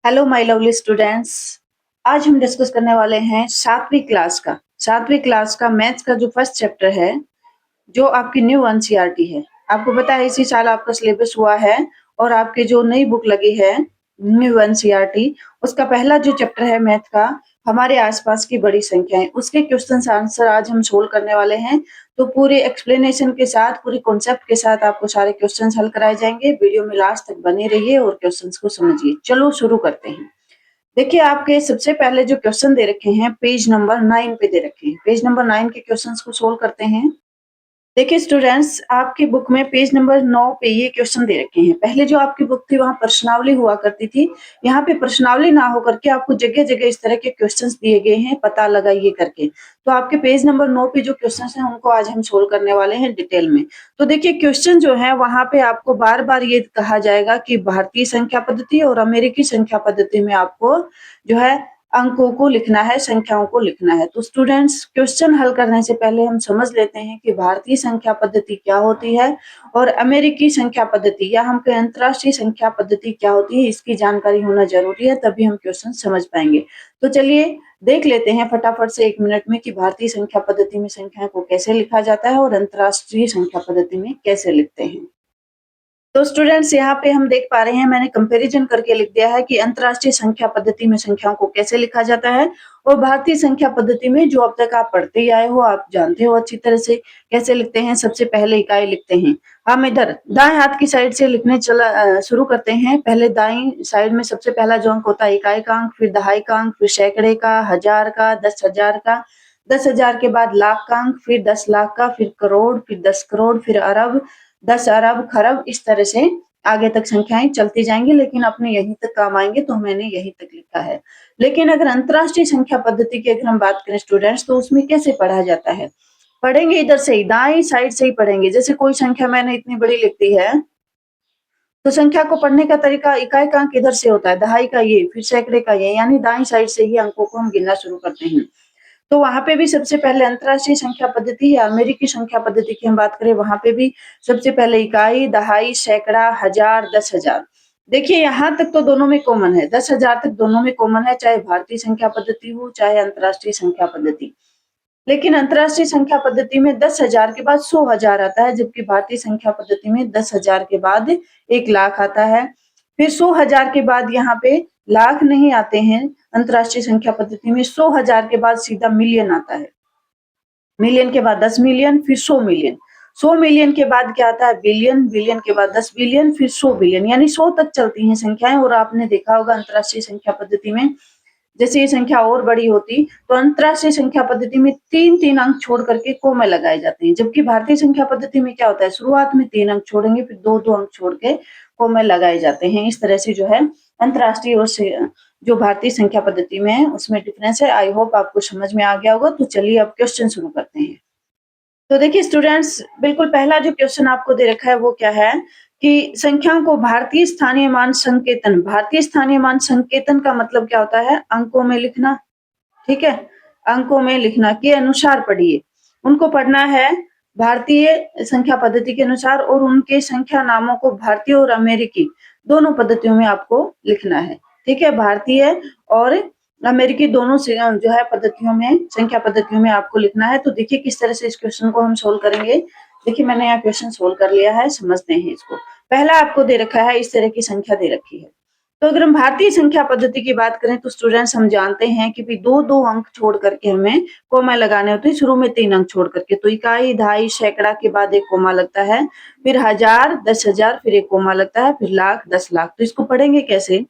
Hello my lovely students. आज हम discuss करने वाले हैं सातवीं क्लास का मैथ्स का जो फर्स्ट चैप्टर है, जो आपकी न्यू एनसीईआरटी है। आपको पता है इसी साल आपका सिलेबस हुआ है और आपकी जो नई बुक लगी है न्यू एनसीईआरटी, उसका पहला जो चैप्टर है मैथ का, हमारे आसपास की बड़ी संख्याएं, उसके क्वेश्चन आंसर आज हम सोल्व करने वाले हैं। तो पूरे एक्सप्लेनेशन के साथ, पूरी कॉन्सेप्ट के साथ आपको सारे क्वेश्चंस हल कराए जाएंगे। वीडियो में लास्ट तक बने रहिए और क्वेश्चंस को समझिए। चलो शुरू करते हैं। देखिए, आपके सबसे पहले जो क्वेश्चन दे रखे हैं पेज नंबर 9 पे दे रखे हैं। पेज नंबर 9 के क्वेश्चंस को सोल्व करते हैं। देखिए स्टूडेंट्स, आपकी बुक में पेज नंबर 9 पे ये क्वेश्चन दे रखे हैं। पहले जो आपकी बुक थी वहां प्रश्नावली हुआ करती थी, यहाँ पे प्रश्नावली ना होकर के आपको जगह जगह इस तरह के क्वेश्चंस दिए गए हैं, पता लगाइए करके। तो आपके पेज नंबर 9 पे जो क्वेश्चंस हैं उनको आज हम सोल्व करने वाले हैं डिटेल में। तो देखिए, क्वेश्चन जो है वहां पे आपको बार बार ये कहा जाएगा कि भारतीय संख्या पद्धति और अमेरिकी संख्या पद्धति में आपको जो है अंकों को लिखना है, संख्याओं को लिखना है। तो स्टूडेंट्स, क्वेश्चन हल करने से पहले हम समझ लेते हैं कि भारतीय संख्या पद्धति क्या होती है और अमेरिकी संख्या पद्धति या हम कहें अंतरराष्ट्रीय संख्या पद्धति क्या होती है, इसकी जानकारी होना जरूरी है, तभी हम क्वेश्चन समझ पाएंगे। तो चलिए देख लेते हैं फटाफट से 1 मिनट में कि भारतीय संख्या पद्धति में संख्या को कैसे लिखा जाता है और अंतरराष्ट्रीय संख्या पद्धति में कैसे लिखते हैं। तो स्टूडेंट्स, यहाँ पे हम देख पा रहे हैं, मैंने कंपैरिजन करके लिख दिया है कि अंतरराष्ट्रीय संख्या पद्धति में संख्याओं को कैसे लिखा जाता है और भारतीय संख्या पद्धति में जो अब तक आप पढ़ते ही आए हो, आप जानते हो अच्छी तरह से कैसे लिखते हैं। सबसे पहले इकाई लिखते हैं। हम इधर दाएं हाथ की साइड से लिखने शुरू करते हैं। पहले दाईं साइड में सबसे पहला जो अंक होता है इकाई का अंक, फिर दहाई का अंक, फिर सैकड़े का, हजार का, 10,000 का, 10,000 के बाद लाख का अंक, फिर 10 लाख का, फिर करोड़, फिर 10 करोड़, फिर अरब, 10 अरब, खरब, इस तरह से आगे तक संख्याएं चलती जाएंगी, लेकिन अपने यहीं तक काम आएंगे तो मैंने यहीं तक लिखा है। लेकिन अगर अंतरराष्ट्रीय संख्या पद्धति की अगर हम बात करें स्टूडेंट्स, तो उसमें कैसे पढ़ा जाता है? पढ़ेंगे इधर से ही, दाएं साइड से ही पढ़ेंगे। जैसे कोई संख्या मैंने इतनी बड़ी लिख दी है, तो संख्या को पढ़ने का तरीका इकाई का अंक इधर से होता है, दहाई का ये, फिर सैकड़े का ये, यानी दाईं साइड से ही अंकों को हम गिनना शुरू करते हैं। तो वहां पे भी सबसे पहले अंतरराष्ट्रीय संख्या पद्धति या अमेरिकी संख्या पद्धति की हम बात करें, वहां पे भी सबसे पहले इकाई, दहाई, सैकड़ा, हजार, 10,000। देखिए यहाँ तक तो दोनों में कॉमन है, 10,000 तक दोनों में कॉमन है, चाहे भारतीय संख्या पद्धति हो चाहे अंतरराष्ट्रीय संख्या पद्धति। लेकिन अंतरराष्ट्रीय संख्या पद्धति में 10,000 के बाद 100,000 आता है, जबकि भारतीय संख्या पद्धति में 10,000 के बाद 1 लाख आता है। फिर 100,000 के बाद यहाँ पे लाख नहीं आते हैं। अंतरराष्ट्रीय संख्या पद्धति में 100,000 के बाद सीधा मिलियन आता है। मिलियन के बाद 10 मिलियन, फिर 100 मिलियन। 100 मिलियन के बाद क्या आता है? बिलियन। बिलियन के बाद 10 बिलियन, फिर 100 बिलियन, यानी 100 तक चलती हैं संख्याएं। और आपने देखा होगा अंतरराष्ट्रीय संख्या पद्धति में जैसे ये संख्या और बड़ी होती, तो अंतरराष्ट्रीय संख्या पद्धति में 3-3 अंक छोड़ करके कोमे लगाए जाते हैं, जबकि भारतीय संख्या पद्धति में क्या होता है? शुरुआत में 3 अंक छोड़ेंगे, फिर 2-2 अंक छोड़ के कोमे लगाए जाते हैं। इस तरह से जो है अंतरराष्ट्रीय और जो भारतीय संख्या पद्धति में है उसमें डिफरेंस है। आई होप आपको समझ में आ गया होगा। तो चलिए अब क्वेश्चन शुरू करते हैं। तो देखिए स्टूडेंट्स, बिल्कुल पहला जो क्वेश्चन आपको दे रखा है वो क्या है कि संख्याओं को भारतीय स्थानीय मान संकेतन, भारतीय स्थानीय मान संकेतन का मतलब क्या होता है? अंकों में लिखना। ठीक है, अंकों में लिखना के अनुसार पढ़िए। उनको पढ़ना है भारतीय संख्या पद्धति के अनुसार, और उनके संख्या नामों को भारतीय और अमेरिकी दोनों पद्धतियों में आपको लिखना है। ठीक है, भारतीय और अमेरिकी दोनों से जो है पद्धतियों में, संख्या पद्धतियों में आपको लिखना है। तो देखिए किस तरह से इस क्वेश्चन को हम सोल्व करेंगे। देखिए मैंने यहाँ क्वेश्चन सोल्व कर लिया है, समझते हैं इसको। पहला आपको दे रखा है, इस तरह की संख्या दे रखी है। तो अगर हम भारतीय संख्या पद्धति की बात करें तो स्टूडेंट्स हम जानते हैं कि भी 2-2 अंक छोड़ करके हमें कोमा लगाने होते हैं। शुरू में 3 अंक छोड़ करके, तो इकाई, दहाई, सैकड़ा के बाद एक कोमा लगता है, फिर हजार, 10,000, फिर एक कोमा लगता है, फिर लाख, 10 लाख। तो इसको पढ़ेंगे कैसे?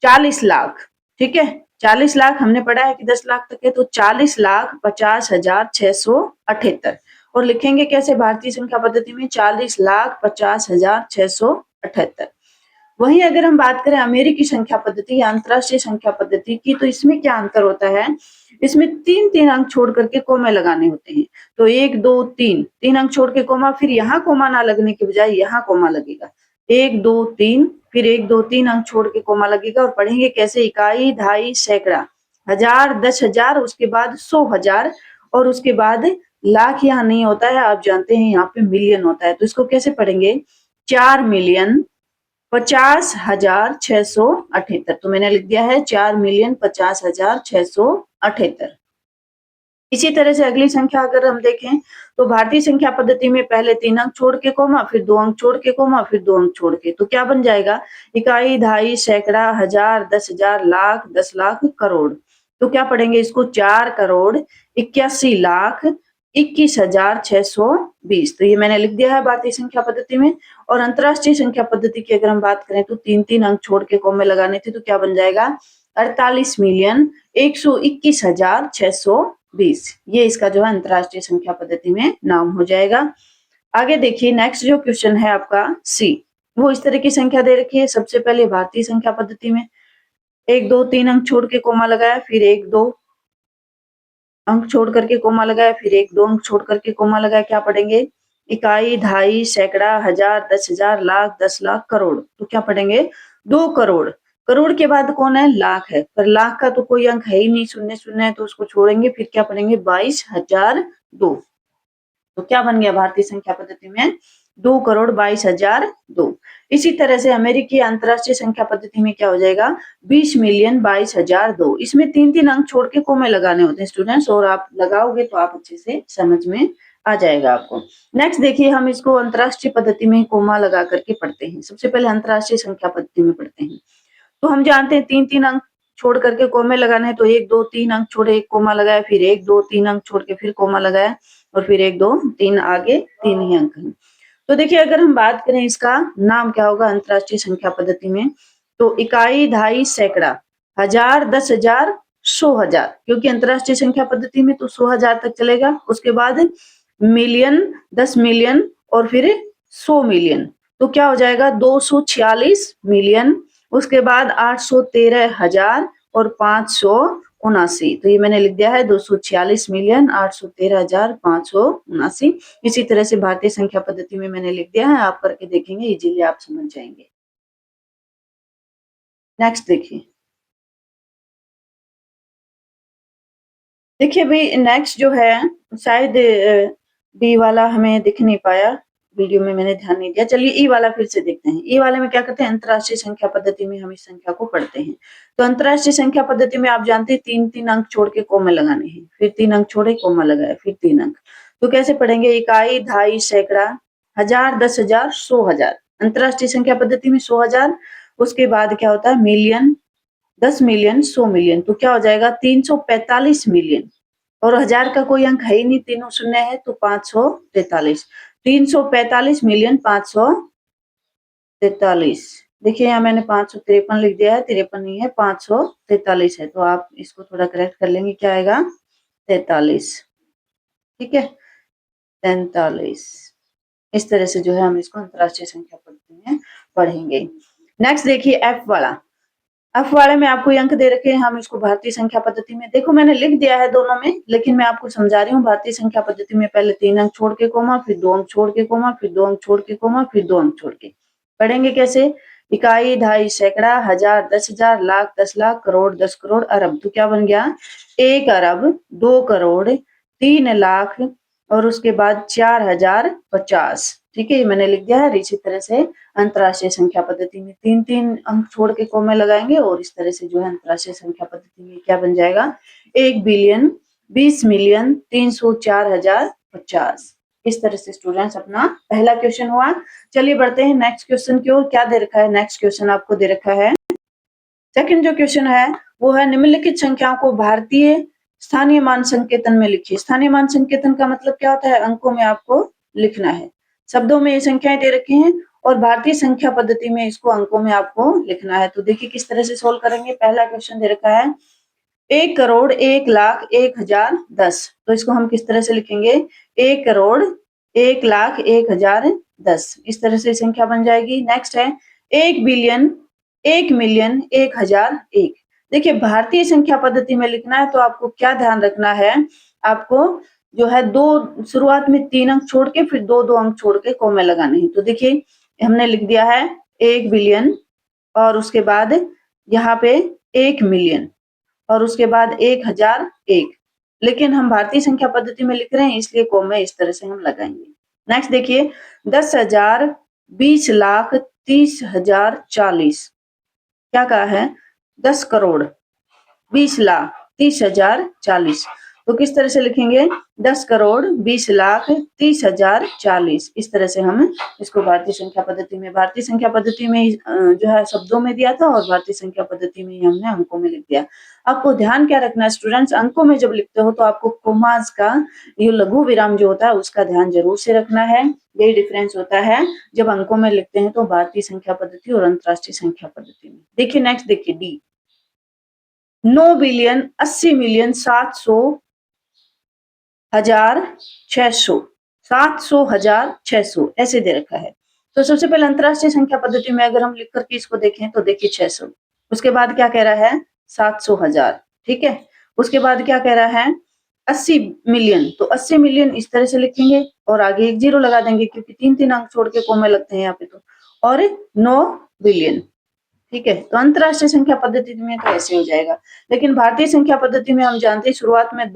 40 लाख। ठीक है, 40 लाख हमने पढ़ा है कि 10 लाख तक है, तो 40,50,678। और लिखेंगे कैसे भारतीय संख्या पद्धति में? 40,50,678। वहीं अगर हम बात करें अमेरिकी संख्या पद्धति या अंतरराष्ट्रीय संख्या पद्धति की, तो इसमें क्या अंतर होता है? इसमें 3-3 अंक छोड़ करके कोमे लगाने होते हैं। तो 1-2-3, 3 अंक छोड़ के कोमा, फिर यहाँ कोमा ना लगने के बजाय यहाँ कोमा लगेगा। 1-2-3, फिर 1-2-3 अंक छोड़ के कोमा लगेगा। और पढ़ेंगे कैसे? इकाई, दहाई, सैकड़ा, हजार, 10,000, उसके बाद 100,000, और उसके बाद लाख यहाँ नहीं होता है, आप जानते हैं यहाँ पे मिलियन होता है। तो इसको कैसे पढ़ेंगे? 4 मिलियन 50,678। तो मैंने लिख दिया है 4,50,50,678। इसी तरह से अगली संख्या अगर हम देखें तो भारतीय संख्या पद्धति में पहले 3 अंक छोड़ के कोमा, फिर 2 अंक छोड़ के कोमा, फिर 2 अंक छोड़ के, तो क्या बन जाएगा? इकाई, दहाई, सैकड़ा, हजार, 10,000, लाख, 10 लाख, करोड़। तो क्या पढ़ेंगे इसको? 4,81,21,620। तो ये मैंने लिख दिया है भारतीय संख्या पद्धति में। और अंतरराष्ट्रीय संख्या पद्धति की अगर हम बात करें तो 3-3 अंक छोड़ के कोमे लगाने थे, तो क्या बन जाएगा? 48,121,620। ये इसका जो है अंतरराष्ट्रीय संख्या पद्धति में नाम हो जाएगा। आगे देखिए नेक्स्ट जो क्वेश्चन है आपका सी, वो इस तरह की संख्या दे रखी है। सबसे पहले भारतीय संख्या पद्धति में 1, 2, 3 अंक छोड़ के कोमा लगाया, फिर 1, 2 अंक छोड़ करके कोमा लगाया, फिर 1, 2 अंक छोड़ करके कोमा लगाया। क्या पढ़ेंगे? इकाई, दहाई, सैकड़ा, हजार, 10,000, लाख, 10 लाख, करोड़। तो क्या पढ़ेंगे? 2 करोड़। करोड़ के बाद कौन है? लाख है। पर लाख का तो कोई अंक है ही नहीं, शून्य शून्य है, तो उसको छोड़ेंगे। फिर क्या पढ़ेंगे? 22,002। तो क्या बन गया भारतीय संख्या पद्धति में? 2,22,002। इसी तरह से अमेरिकी अंतरराष्ट्रीय संख्या पद्धति में क्या हो जाएगा? 20,22,002। इसमें 3-3 अंक छोड़ के कोमे लगाने होते हैं स्टूडेंट्स, और आप लगाओगे तो आप अच्छे से समझ में आ जाएगा आपको। नेक्स्ट देखिए, हम इसको अंतरराष्ट्रीय पद्धति में कोमा लगा करके पढ़ते हैं। सबसे पहले अंतरराष्ट्रीय संख्या पद्धति में पढ़ते हैं। तो हम जानते हैं 3-3 अंक छोड़ करके कोमे लगाने हैं, तो 1, 2, 3 अंक छोड़े, एक कोमा लगाया, फिर 1, 2, 3 अंक छोड़ के फिर कोमा लगाया, और फिर 1, 2, 3 आगे 3 ही अंक हैं। तो देखिए अगर हम बात करें इसका नाम क्या होगा अंतरराष्ट्रीय संख्या पद्धति में, तो इकाई, दहाई, सैकड़ा, हजार, 10,000, 100,000, क्योंकि अंतरराष्ट्रीय संख्या पद्धति में तो 100,000 तक चलेगा। उसके बाद मिलियन, 10 मिलियन, और फिर 100 मिलियन। तो क्या हो जाएगा? 246 मिलियन। उसके बाद 813,000 और 579। तो ये मैंने लिख दिया है 246 मिलियन, 813,579। इसी तरह से भारतीय संख्या पद्धति में मैंने लिख दिया है, आप करके देखेंगे इजीली आप समझ जाएंगे। नेक्स्ट देखिए, देखिए भाई नेक्स्ट जो है शायद बी वाला हमें दिख नहीं पाया वीडियो में, मैंने ध्यान नहीं दिया। चलिए ई वाला फिर से देखते हैं। ई वाले में क्या करते हैं? अंतरराष्ट्रीय संख्या पद्धति में हम इस संख्या को पढ़ते हैं। तो अंतरराष्ट्रीय संख्या पद्धति में आप जानते हैं 3-3 अंक छोड़ के कोमे लगाने हैं, फिर 3 अंक छोड़े कोमा लगाया, फिर 3 अंक। तो कैसे पढ़ेंगे? इकाई, दहाई, सैकड़ा, हजार, 10,000, 100,000। अंतरराष्ट्रीय संख्या पद्धति में 100,000। उसके बाद क्या होता है? Million, 10 million, 100 million. तो क्या हो जाएगा? 345 मिलियन। और हजार का कोई अंक है ही नहीं, तीनों शून्य है, तो 543। 345 मिलियन 543। देखिए यहाँ मैंने 553 लिख दिया है, 53 नहीं है, 543 है। तो आप इसको थोड़ा करेक्ट कर लेंगे, क्या आएगा? 43। ठीक है, 43। इस तरह से जो है हम इसको अंतरराष्ट्रीय संख्या पद्धति में पढ़ेंगे। नेक्स्ट देखिए एफ वाला। एफ वाले में आपको अंक दे रखे हैं, हम इसको भारतीय संख्या पद्धति में, देखो मैंने लिख दिया है दोनों में, लेकिन मैं आपको समझा रही हूँ। भारतीय संख्या पद्धति में पहले 3 अंक छोड़ के कोमा, फिर 2 अंक छोड़ के कोमा, फिर 2 अंक छोड़ के कोमा, फिर 2 अंक छोड़ के। पढ़ेंगे कैसे? इकाई, दहाई, सैकड़ा, हजार, 10,000, लाख, 10 लाख, करोड़, 10 करोड़, अरब। तो क्या बन गया? 1 अरब, 2 करोड़, 3 लाख, और उसके बाद 4,050। ठीक है, ये मैंने लिख दिया है। इसी तरह से अंतरराष्ट्रीय संख्या पद्धति में 3-3 अंक छोड़ के कोमे लगाएंगे, और इस तरह से जो है अंतरराष्ट्रीय संख्या पद्धति में क्या बन जाएगा? 1 बिलियन, 20 मिलियन, 304,050। इस तरह से स्टूडेंट्स अपना पहला क्वेश्चन हुआ। चलिए बढ़ते हैं नेक्स्ट क्वेश्चन की ओर। क्या दे रखा है? नेक्स्ट क्वेश्चन आपको दे रखा है, सेकंड जो क्वेश्चन है वो है निम्नलिखित संख्याओं को भारतीय स्थानीय मान संकेतन में लिखिए। स्थानीय मान संकेतन का मतलब क्या होता है? अंकों में आपको लिखना है। शब्दों में ये संख्याएं दे रखी हैं, और भारतीय संख्या पद्धति में इसको अंकों में आपको लिखना है। तो देखिए किस तरह से सोल्व करेंगे। पहला क्वेश्चन दे रखा है 1 करोड़ 1 लाख 1,000 10। तो इसको हम किस तरह से लिखेंगे? 1 करोड़ 1 लाख 1,000 10। इस तरह से संख्या बन जाएगी। नेक्स्ट है 1 बिलियन 1 मिलियन 1,000 1। देखिए भारतीय संख्या पद्धति में लिखना है, तो आपको क्या ध्यान रखना है? आपको जो है दो शुरुआत में 3 अंक छोड़ के फिर 2-2 अंक छोड़ के कोमे लगाने हैं। तो देखिए हमने लिख दिया है 1 बिलियन, और उसके बाद यहाँ पे 1 मिलियन, और उसके बाद 1,000 1। लेकिन हम भारतीय संख्या पद्धति में लिख रहे हैं, इसलिए कोमे इस तरह से हम लगाएंगे। नेक्स्ट देखिए 10,000 20,30,040। क्या कहा है? 10 करोड़ 20,30,040। तो किस तरह से लिखेंगे? 10 करोड़ 20,30,040। इस तरह से हम इसको भारतीय संख्या पद्धति में जो है शब्दों में दिया था, और भारतीय संख्या पद्धति में हमने अंकों में लिख दिया। आपको ध्यान क्या रखना है स्टूडेंट्स, अंकों में जब लिखते हो तो आपको कोमास का ये लघु विराम जो होता है उसका ध्यान जरूर से रखना है। यही डिफरेंस होता है जब अंकों में लिखते हैं तो भारतीय संख्या पद्धति और अंतरराष्ट्रीय संख्या पद्धति में। देखिए नेक्स्ट, देखिए डी, 9 बिलियन 80 मिलियन 700,600, 700,600 ऐसे दे रखा है। तो सबसे पहले अंतरराष्ट्रीय संख्या पद्धति में अगर हम लिख करके इसको देखें तो देखिए 600, उसके बाद क्या कह रहा है? 700,000, ठीक है। उसके बाद क्या कह रहा है? 80 मिलियन, तो 80 मिलियन इस तरह से लिखेंगे और आगे एक जीरो लगा देंगे क्योंकि 3-3 अंक छोड़ के कोमे लगते हैं यहाँ पे, तो और 9 बिलियन, ठीक है। तो अंतरराष्ट्रीय संख्या पद्धति में तो ऐसे हो जाएगा, लेकिन भारतीय संख्या पद्धति में हम जानते हैं शुरुआत में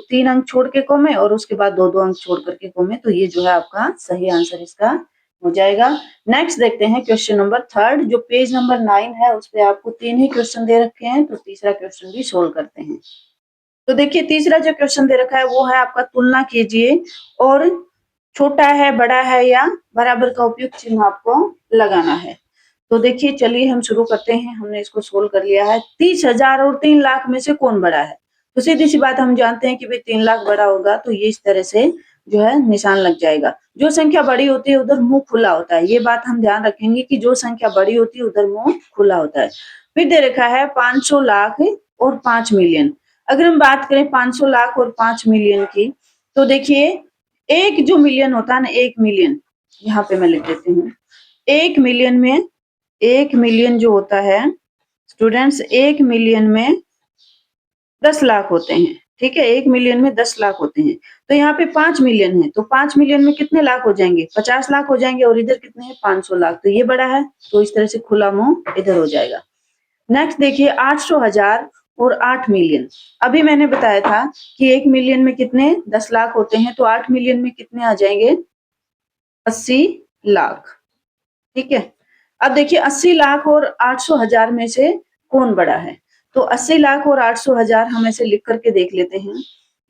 3 अंक छोड़ के कोमे और उसके बाद 2-2 अंक छोड़ करके कोमे, तो ये जो है आपका सही आंसर इसका हो जाएगा। नेक्स्ट देखते हैं क्वेश्चन नंबर 3, जो पेज नंबर 9 है उस पे आपको 3 ही क्वेश्चन दे रखे हैं, तो तीसरा क्वेश्चन भी सोल्व करते हैं। तो देखिए तीसरा जो क्वेश्चन दे रखा है वो है आपका, तुलना कीजिए और छोटा है, बड़ा है या बराबर का उपयुक्त चिन्ह आपको लगाना है। तो देखिए चलिए हम शुरू करते हैं। हमने इसको सोल्व कर लिया है। 30,000 और 3 लाख में से कौन बड़ा है? तो सीधी सी बात हम जानते हैं कि भाई 3 लाख बड़ा होगा, तो ये इस तरह से जो है निशान लग जाएगा। जो संख्या बड़ी होती है उधर मुंह खुला होता है, ये बात हम ध्यान रखेंगे कि जो संख्या बड़ी होती है उधर मुंह खुला होता है। फिर दे रखा है 500 लाख और 5 मिलियन। अगर हम बात करें 500 लाख और 5 मिलियन की, तो देखिए एक जो मिलियन होता है ना, 1 मिलियन, यहाँ पे मैं लिख देती हूँ। 1 मिलियन में, 1 मिलियन जो होता है स्टूडेंट्स, 1 मिलियन में 10 लाख होते हैं, ठीक है। 1 मिलियन में 10 लाख होते हैं, तो यहाँ पे 5 मिलियन है, तो 5 मिलियन में कितने लाख हो जाएंगे? 50 लाख हो जाएंगे, और इधर कितने हैं? 500 लाख, तो ये बड़ा है, तो इस तरह से खुला मुंह इधर हो जाएगा। नेक्स्ट देखिए 800,000 और 8 मिलियन। अभी मैंने बताया था कि 1 मिलियन में कितने? 10 लाख होते हैं, तो 8 मिलियन में कितने आ जाएंगे? 80 लाख, ठीक है। अब देखिए 80 लाख और 800,000 में से कौन बड़ा है? तो 80 लाख और 800,000 हम ऐसे लिख करके देख लेते हैं।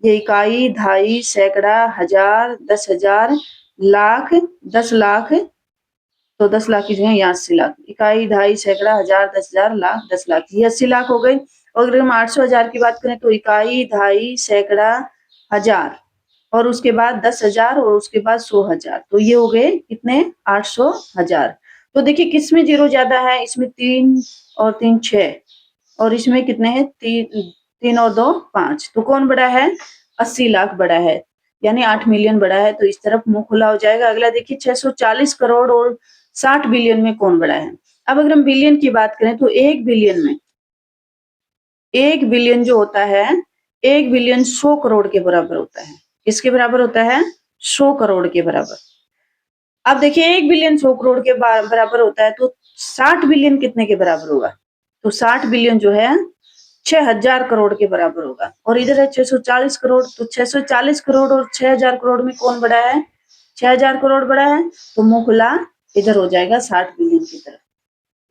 ये इकाई, दहाई, सैकड़ा, हजार, 10,000, लाख, 10 लाख, तो 10 लाख की जगह यहाँ 80 लाख। इकाई, दहाई, सैकड़ा, हजार, 10,000, लाख, 10 लाख, ये 80 लाख हो गई। और अगर हम 800,000 की बात करें तो इकाई, दहाई, सैकड़ा, हजार, और उसके बाद 10,000 और उसके बाद 100,000, तो ये हो गए कितने? 800,000। तो देखिए किसमें जीरो ज्यादा है? इसमें 3 और 3 6, और इसमें कितने हैं? 3 और 2 5, तो कौन बड़ा है? 80 लाख बड़ा है, यानी 8 मिलियन बड़ा है, तो इस तरफ मुंह खुला हो जाएगा। अगला देखिए 640 करोड़ और 60 बिलियन में कौन बड़ा है? अब अगर हम बिलियन की बात करें तो 1 बिलियन में, 1 बिलियन जो होता है, 1 बिलियन 100 करोड़ के बराबर होता है। किसके बराबर होता है? 100 करोड़ के बराबर। अब देखिए 1 बिलियन 100 करोड़ के बराबर होता है, तो 60 बिलियन कितने के बराबर होगा? तो 60 बिलियन जो है 6,000 करोड़ के बराबर होगा, और इधर है 640 करोड़, तो 640 करोड़ और 6,000 करोड़ में कौन बड़ा है? 6,000 करोड़ बड़ा है, तो मुंह खुला इधर हो जाएगा 60 बिलियन की तरफ।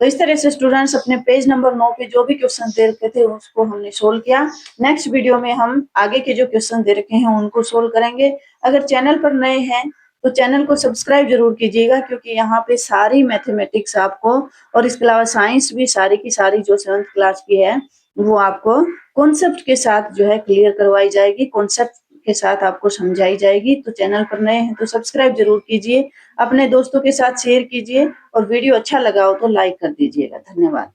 तो इस तरह से स्टूडेंट्स अपने पेज नंबर 9 पे जो भी क्वेश्चन दे रखे थे उसको हमने सोल्व किया। नेक्स्ट वीडियो में हम आगे के जो क्वेश्चन दे रखे हैं उनको सोल्व करेंगे। अगर चैनल पर नए हैं तो चैनल को सब्सक्राइब जरूर कीजिएगा, क्योंकि यहाँ पे सारी मैथमेटिक्स आपको, और इसके अलावा साइंस भी सारी की सारी जो 7th क्लास की है वो आपको कॉन्सेप्ट के साथ जो है क्लियर करवाई जाएगी, कॉन्सेप्ट के साथ आपको समझाई जाएगी। तो चैनल पर नए हैं तो सब्सक्राइब जरूर कीजिए, अपने दोस्तों के साथ शेयर कीजिए, और वीडियो अच्छा लगा हो तो लाइक कर दीजिएगा। धन्यवाद।